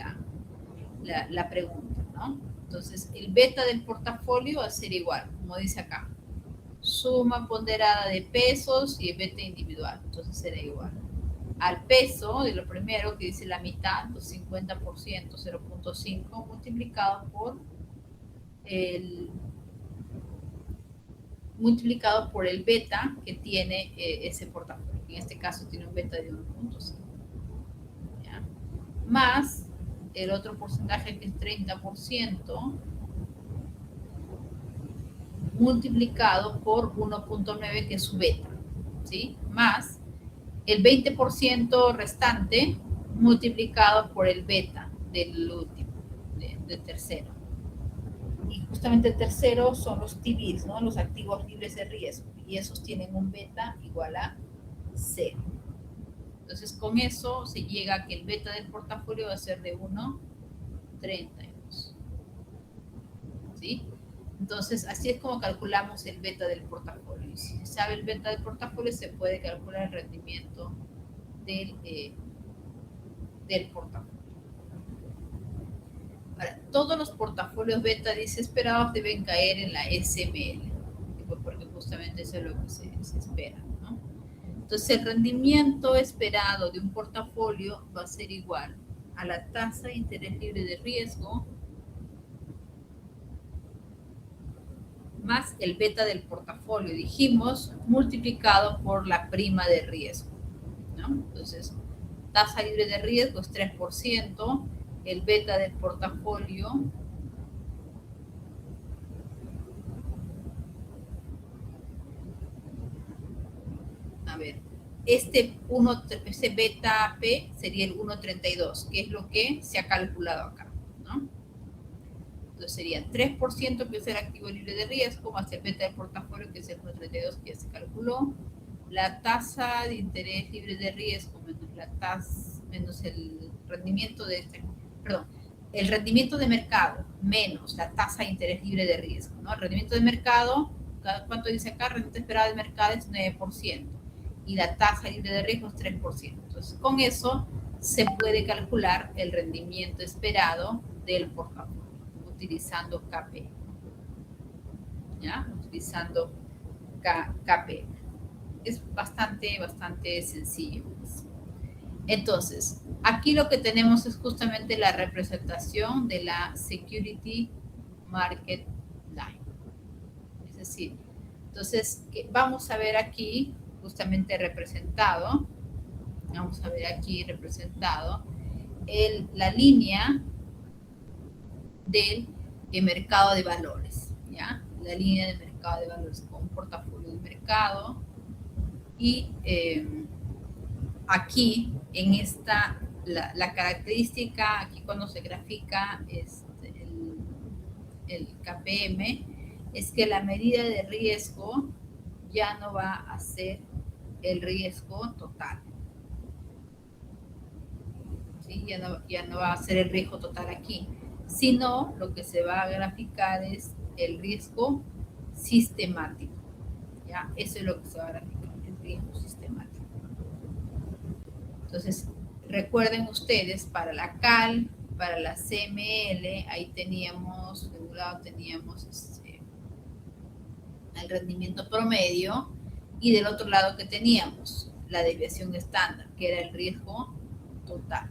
S1: la pregunta, ¿no? Entonces, el beta del portafolio va a ser igual, como dice acá, suma ponderada de pesos y el beta individual. Entonces, será igual al peso de lo primero, que dice la mitad, los 50%, 0.5, multiplicado por el beta que tiene ese portafolio. En este caso tiene un beta de 1.5. Más el otro porcentaje que es 30% multiplicado por 1.9 que es su beta, ¿sí? Más el 20% restante multiplicado por el beta del último, del tercero. Y justamente el tercero son los T-bills, ¿no? Los activos libres de riesgo. Y esos tienen un beta igual a 0. Entonces, con eso se llega a que el beta del portafolio va a ser de 1.32. ¿Sí? Entonces, así es como calculamos el beta del portafolio. Y si se sabe el beta del portafolio, se puede calcular el rendimiento del portafolio. Ahora, todos los portafolios beta esperados deben caer en la SML, porque justamente eso es lo que se espera, ¿no? Entonces, el rendimiento esperado de un portafolio va a ser igual a la tasa de interés libre de riesgo más el beta del portafolio, dijimos, multiplicado por la prima de riesgo, ¿no? Entonces, tasa libre de riesgo es 3%, el beta del portafolio este beta P sería el 1.32, que es lo que se ha calculado acá, ¿no? Entonces sería 3%, que es el activo libre de riesgo, más el beta del portafolio, que es el 1.32, que ya se calculó. La tasa de interés libre de riesgo menos el rendimiento el rendimiento de mercado menos la tasa de interés libre de riesgo, ¿no? El rendimiento de mercado, ¿cuánto dice acá? El rendimiento esperado de mercado es 9% y la tasa libre de riesgo es 3%. Entonces, con eso se puede calcular el rendimiento esperado del portafolio utilizando KP. ¿Ya? Utilizando KP. Es bastante sencillo. Entonces, aquí lo que tenemos es justamente la representación de la Security Market Line. Es decir, entonces, vamos a ver aquí justamente representado, la línea del mercado de valores, ¿ya? La línea del mercado de valores con un portafolio de mercado y aquí en esta, la característica, aquí cuando se grafica el KPM, es que la medida de riesgo ya no va a ser el riesgo total. ¿Sí? Ya no va a ser el riesgo total aquí, sino lo que se va a graficar es el riesgo sistemático. ¿Ya? Eso es lo que se va a graficar, el riesgo sistemático. Entonces, Recuerden ustedes, para la CAL, para la CML, ahí teníamos, de un lado teníamos el rendimiento promedio y del otro lado que teníamos la desviación estándar, que era el riesgo total.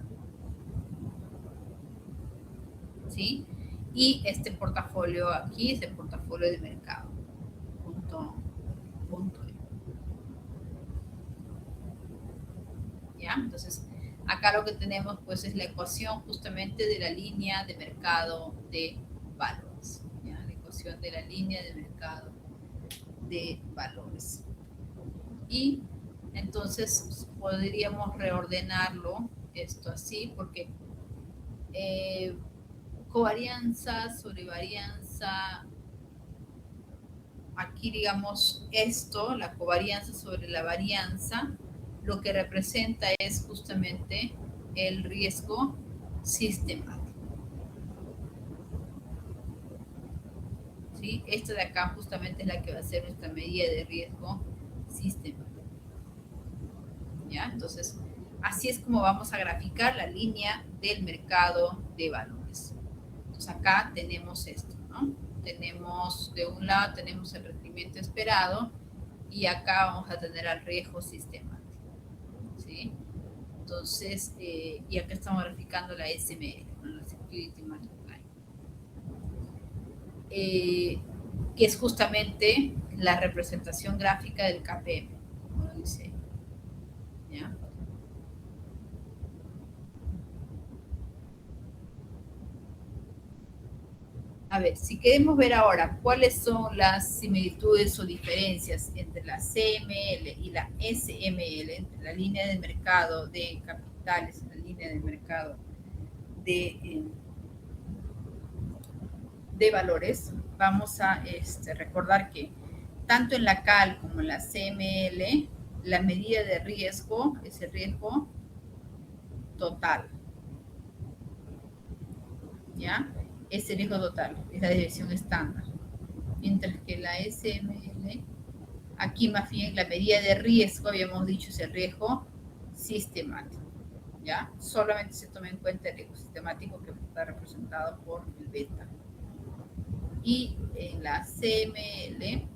S1: ¿Sí? Y este portafolio aquí es el portafolio de mercado. Punto. ¿Ya? Entonces, acá lo que tenemos pues es la ecuación justamente de la línea de mercado de valores. ¿Ya? La ecuación de la línea de mercado de valores. Y entonces podríamos reordenarlo esto así, porque covarianza sobre varianza, aquí digamos esto, la covarianza sobre la varianza, lo que representa es justamente el riesgo sistemático. ¿Sí? Esta de acá justamente es la que va a ser nuestra medida de riesgo sistemático. ¿Ya? Entonces, así es como vamos a graficar la línea del mercado de valores. Entonces, acá tenemos esto, ¿no? Tenemos, de un lado tenemos el rendimiento esperado y acá vamos a tener al riesgo sistemático. ¿Sí? Entonces, y acá estamos graficando la SML, ¿no? La Security Market Line. Que es justamente la representación gráfica del KPM, como lo dice. ¿Ya? A ver, si queremos ver ahora cuáles son las similitudes o diferencias entre la CML y la SML, entre la línea de mercado de capitales y la línea de mercado de valores, vamos a recordar que tanto en la CAL como en la CML, la medida de riesgo es el riesgo total. ¿Ya? Es el riesgo total, es la desviación estándar. Mientras que la SML, aquí más bien la medida de riesgo, habíamos dicho, es el riesgo sistemático. ¿Ya? Solamente se toma en cuenta el riesgo sistemático que está representado por el beta. Y en la CML,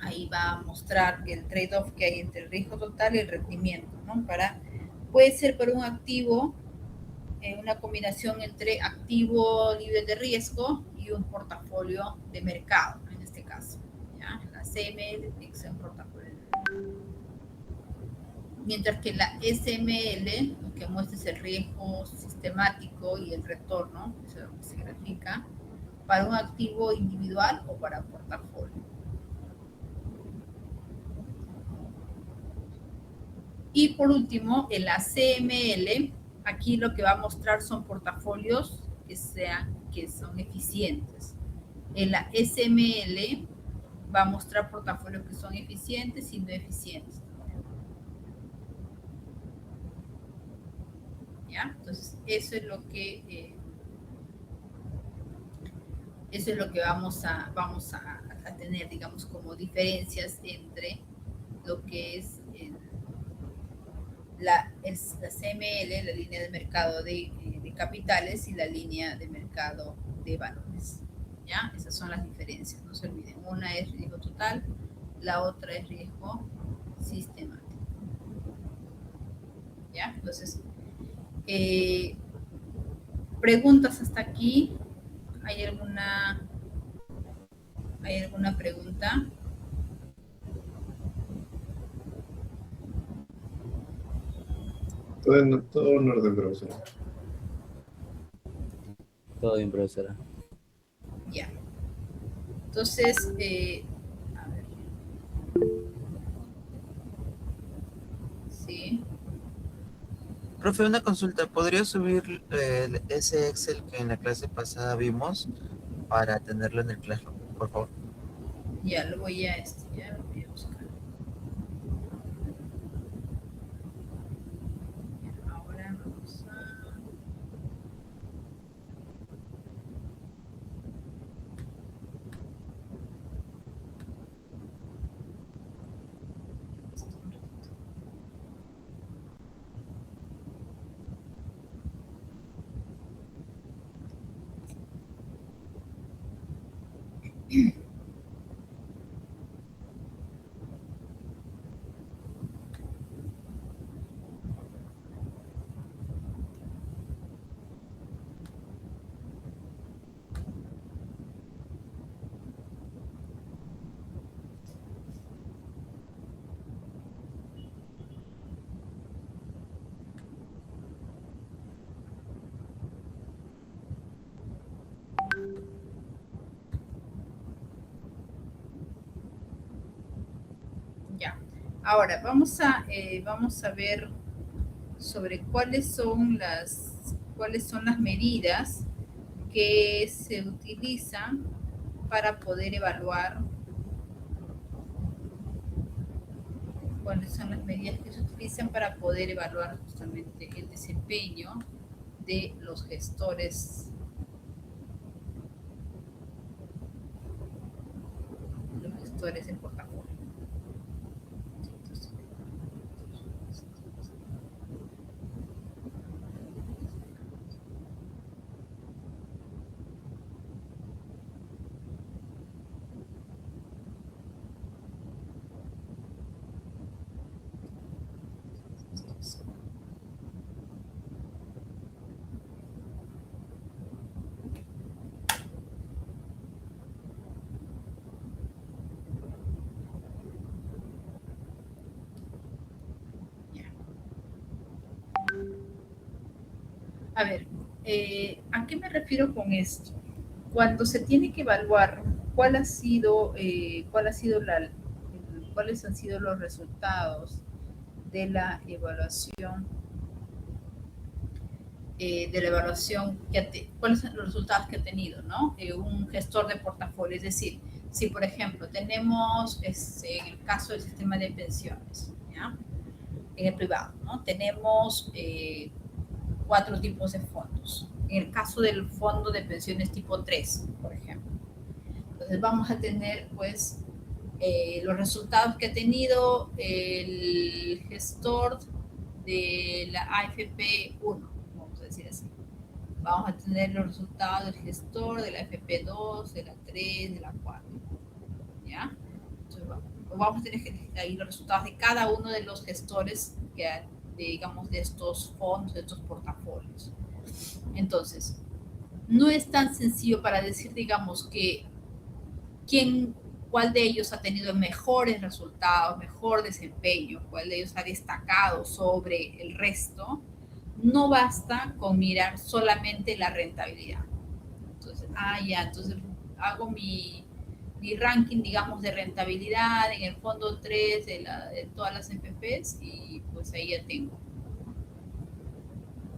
S1: ahí va a mostrar el trade-off que hay entre el riesgo total y el rendimiento, ¿no? Puede ser para un activo, una combinación entre activo libre de riesgo y un portafolio de mercado, en este caso. ¿Ya? La CML tiene que ser un portafolio. Mientras que la SML, lo que muestra es el riesgo sistemático y el retorno, eso es lo que se grafica, para un activo individual o para portafolio. Y por último, en la CML, aquí lo que va a mostrar son portafolios que son eficientes. En la SML va a mostrar portafolios que son eficientes y no eficientes. ¿Ya? Entonces, eso es lo que vamos a tener, digamos, como diferencias entre lo que es la CML, la línea de mercado de capitales, y la línea de mercado de valores. ¿Ya? Esas son las diferencias, no se olviden. Una es riesgo total, la otra es riesgo sistemático. ¿Ya? Entonces, preguntas hasta aquí. ¿Hay alguna pregunta?
S5: Todo en orden, profesor.
S2: Todo bien, profesora.
S1: Ya. Entonces, a ver. Sí.
S3: Profe, una consulta. ¿Podría subir ese Excel que en la clase pasada vimos para tenerlo en el Classroom, por favor?
S1: Ya lo voy a buscar. Ahora vamos a... Ahora, vamos a ver sobre cuáles son las medidas que se utilizan para poder evaluar, cuáles son las medidas que se utilizan para poder evaluar justamente el desempeño de los gestores del portafolio. A ver, ¿a qué me refiero con esto? Cuando se tiene que evaluar cuáles han sido los resultados de la evaluación, cuáles son los resultados que ha tenido, ¿no? Un gestor de portafolio, es decir, si por ejemplo tenemos, en el caso del sistema de pensiones, ¿ya? En el privado, ¿no? Tenemos 4 tipos de fondos. En el caso del fondo de pensiones tipo 3, por ejemplo. Entonces vamos a tener, pues, los resultados que ha tenido el gestor de la AFP 1, vamos a decir así. Vamos a tener los resultados del gestor de la AFP 2, de la 3, de la 4. ¿Ya? Entonces, vamos a tener ahí los resultados de cada uno de los gestores digamos, de estos fondos, de estos portafolios. Entonces, no es tan sencillo para decir, digamos, que cuál de ellos ha tenido mejores resultados, mejor desempeño, cuál de ellos ha destacado sobre el resto. No basta con mirar solamente la rentabilidad. Entonces, entonces hago mi ranking, digamos, de rentabilidad en el fondo 3 de todas las FPs y pues ahí ya tengo.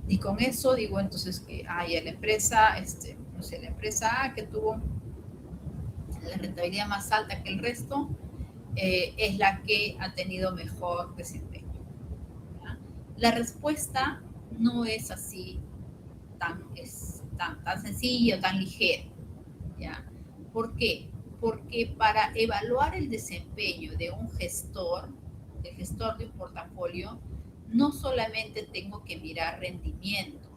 S1: Y con eso digo entonces que la empresa, no sé, la empresa A que tuvo la rentabilidad más alta que el resto es la que ha tenido mejor desempeño. ¿Ya? La respuesta no es así tan sencillo, tan ligero. ¿Ya? ¿Por qué? Porque para evaluar el desempeño de un gestor, el gestor de un portafolio, no solamente tengo que mirar rendimiento,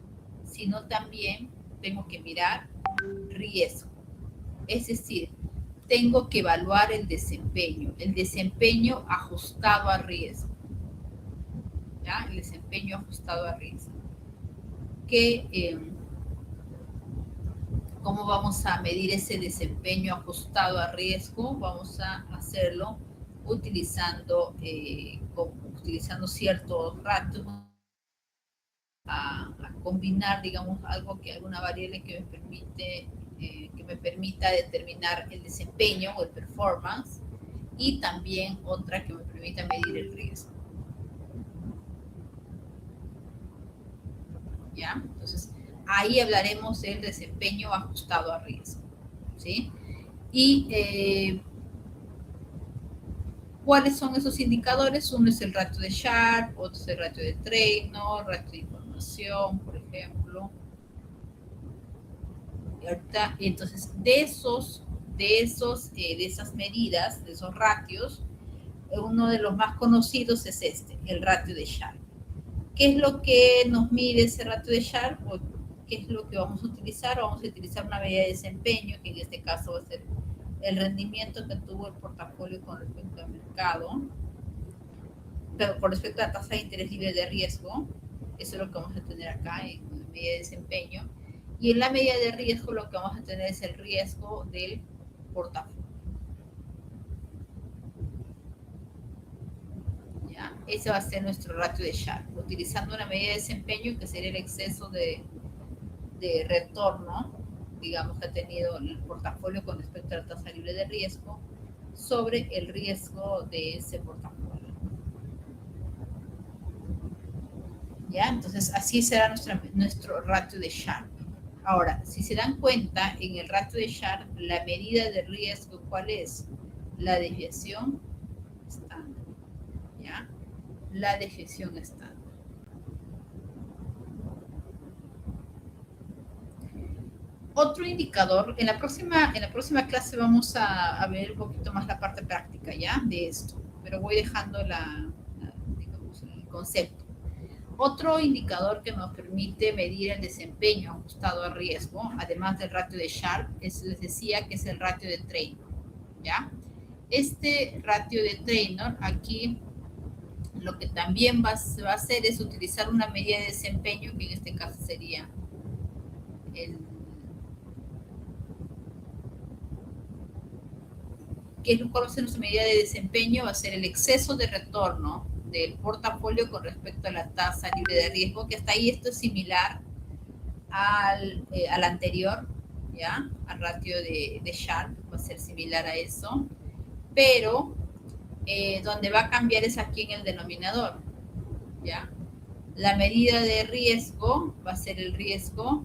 S1: sino también tengo que mirar riesgo. Es decir, tengo que evaluar el desempeño ajustado a riesgo. ¿Ya? El desempeño ajustado a riesgo. ¿Cómo vamos a medir ese desempeño ajustado a riesgo? Vamos a hacerlo utilizando ciertos ratios, a combinar, digamos, alguna variable que me permita determinar el desempeño o el performance, y también otra que me permita medir el riesgo. ¿Ya? Entonces, ahí hablaremos del desempeño ajustado a riesgo, ¿sí? Y ¿cuáles son esos indicadores? Uno es el ratio de Sharpe, otro es el ratio de Treynor, ratio de información, por ejemplo. Y entonces, de esas medidas, de esos ratios, uno de los más conocidos es el ratio de Sharpe. ¿Qué es lo que nos mide ese ratio de Sharpe? ¿Qué es lo que vamos a utilizar? Vamos a utilizar una medida de desempeño, que en este caso va a ser el rendimiento que tuvo el portafolio con respecto al mercado, pero con respecto a la tasa de interés libre de riesgo. Eso es lo que vamos a tener acá en la medida de desempeño. Y en la medida de riesgo lo que vamos a tener es el riesgo del portafolio. ¿Ya? Ese va a ser nuestro ratio de Sharpe, utilizando una medida de desempeño que sería el exceso de retorno, digamos, que ha tenido el portafolio con respecto a la tasa libre de riesgo sobre el riesgo de ese portafolio. ¿Ya? Entonces, así será nuestro ratio de Sharpe. Ahora, si se dan cuenta, en el ratio de Sharpe, la medida de riesgo, ¿cuál es? La desviación estándar. ¿Ya? La desviación estándar. Otro indicador, en la próxima clase vamos a ver un poquito más la parte práctica, ¿ya? De esto, pero voy dejando digamos, el concepto. Otro indicador que nos permite medir el desempeño ajustado a riesgo, además del ratio de Sharpe, les decía que es el ratio de Traynor, ¿ya? Este ratio de Traynor, aquí lo que también se va a hacer es utilizar una medida de desempeño, que en este caso sería ¿cuál va a ser nuestra medida de desempeño? Va a ser el exceso de retorno del portafolio con respecto a la tasa libre de riesgo, que hasta ahí esto es similar al anterior, ¿ya? Al ratio de Sharpe, va a ser similar a eso, pero donde va a cambiar es aquí en el denominador, ¿ya? La medida de riesgo va a ser el riesgo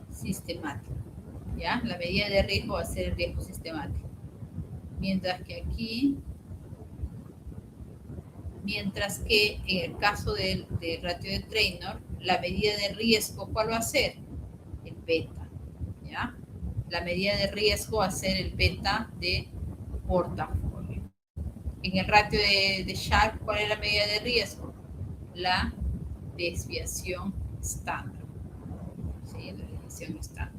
S1: sistemático, ¿ya? La medida de riesgo va a ser el riesgo sistemático. Mientras que en el caso del ratio de Traynor, la medida de riesgo, ¿cuál va a ser? El beta, ¿ya? La medida de riesgo va a ser el beta de portafolio. En el ratio de Sharpe, ¿cuál es la medida de riesgo? La desviación estándar, ¿sí? La desviación estándar.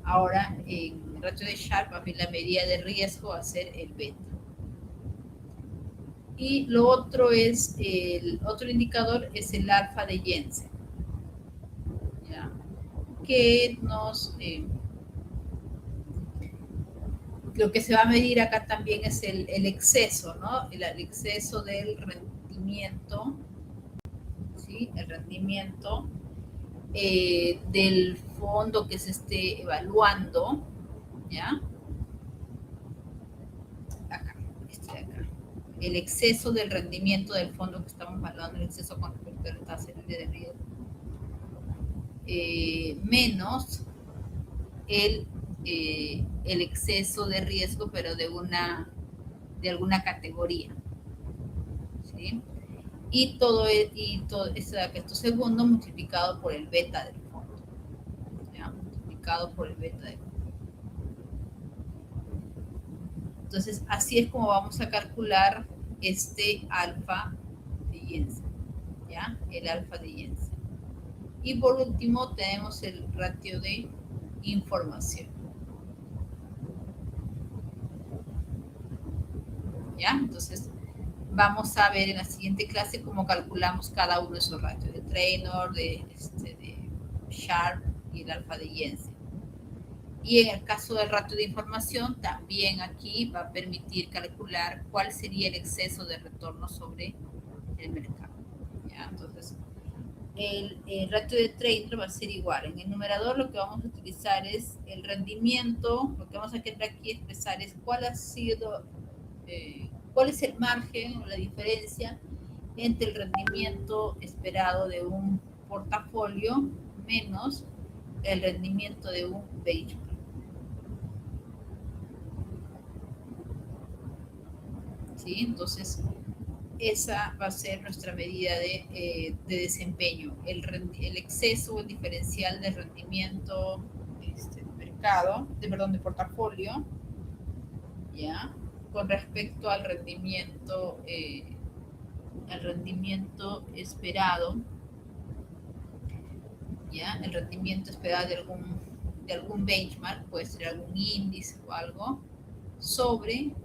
S1: Ahora, en el ratio de Sharpe, la medida de riesgo va a ser el beta. Y lo otro es, el otro indicador es el alfa de Jensen, ¿ya? Que lo que se va a medir acá también es el exceso, ¿no? El exceso del rendimiento, ¿sí? El rendimiento del fondo que se esté evaluando, ¿ya? Acá, este de acá. El exceso del rendimiento del fondo que estamos evaluando, el exceso con respecto a la tasa libre de riesgo, menos el exceso de riesgo, pero de alguna categoría, ¿sí? Y todo esto segundo multiplicado por el beta del fondo, ¿ya? Multiplicado por el beta del fondo. Entonces, así es como vamos a calcular este alfa de Jensen, ¿ya? El alfa de Jensen. Y por último, tenemos el ratio de información, ¿ya? Entonces, vamos a ver en la siguiente clase cómo calculamos cada uno de esos ratios de Traynor, de Sharpe y el alfa de Jensen. Y en el caso del ratio de información, también aquí va a permitir calcular cuál sería el exceso de retorno sobre el mercado, ¿ya? Entonces, el ratio de Traynor va a ser igual. En el numerador lo que vamos a utilizar es el rendimiento, lo que vamos a querer aquí expresar es cuál es el margen o la diferencia entre el rendimiento esperado de un portafolio menos el rendimiento de un benchmark. ¿Sí? Entonces, esa va a ser nuestra medida de desempeño, el exceso o el diferencial de rendimiento de portafolio, ¿ya? Con respecto al rendimiento esperado, ¿ya? El rendimiento esperado de algún benchmark, puede ser algún índice o algo, sobre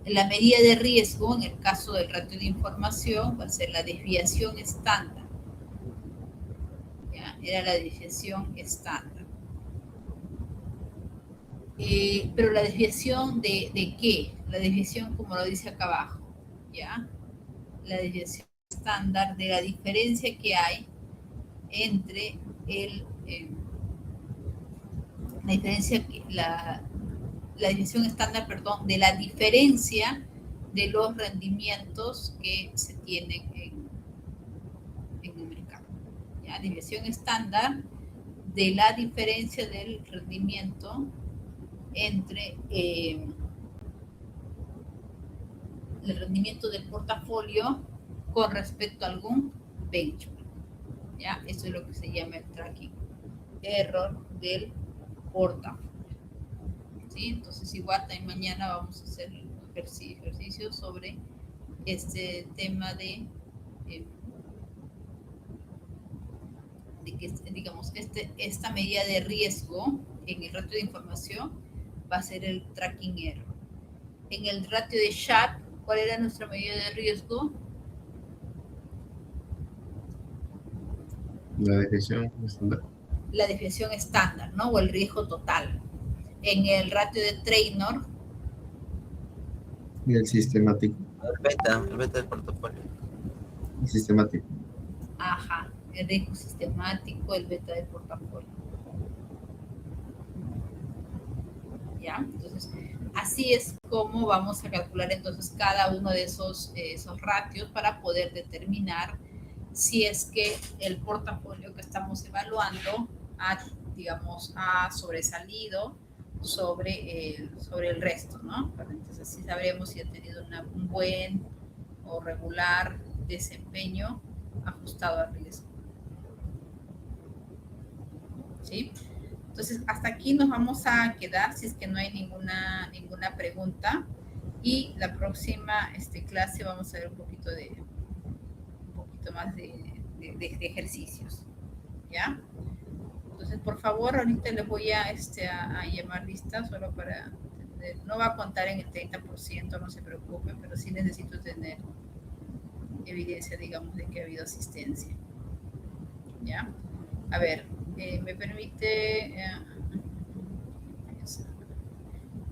S1: la medida de riesgo. En el caso del ratio de información va a ser la desviación estándar, ¿ya? Era la desviación estándar. Pero la desviación de qué? La desviación, como lo dice acá abajo, ¿ya? La desviación estándar de la diferencia que hay entre la la desviación estándar, perdón, de la diferencia de los rendimientos que se tienen en el mercado. ¿Ya? Desviación estándar de la diferencia del rendimiento entre el rendimiento del portafolio con respecto a algún benchmark. ¿Ya? Eso es lo que se llama el tracking error del portafolio. ¿Sí? Entonces igual también mañana vamos a hacer ejercicios sobre este tema de que, digamos, esta medida de riesgo en el ratio de información va a ser el tracking error. En el ratio de Sharpe, ¿cuál era nuestra medida de riesgo?
S5: La desviación estándar.
S1: La desviación estándar, ¿no? O el riesgo total. En el ratio de Traynor.
S5: Y el sistemático.
S3: El beta del portafolio.
S5: El sistemático.
S1: Ajá, el riesgo sistemático, el beta del portafolio. ¿Ya? Entonces, así es como vamos a calcular entonces cada uno de esos ratios para poder determinar si es que el portafolio que estamos evaluando ha sobresalido sobre el resto, ¿no? Entonces, así sabremos si ha tenido un buen o regular desempeño ajustado al riesgo. ¿Sí? Entonces, hasta aquí nos vamos a quedar si es que no hay ninguna pregunta. Y la próxima clase vamos a ver un poquito más de ejercicios. ¿Ya? Entonces, por favor, ahorita les voy a llamar lista solo para entender. No va a contar en el 30%, no se preocupen, pero sí necesito tener evidencia, digamos, de que ha habido asistencia. ¿Ya? A ver, me permite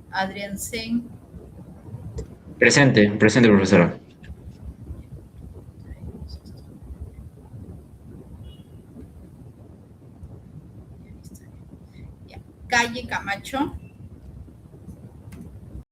S1: Adrián Sen.
S6: Presente, profesora.
S1: Ya. Calle Camacho.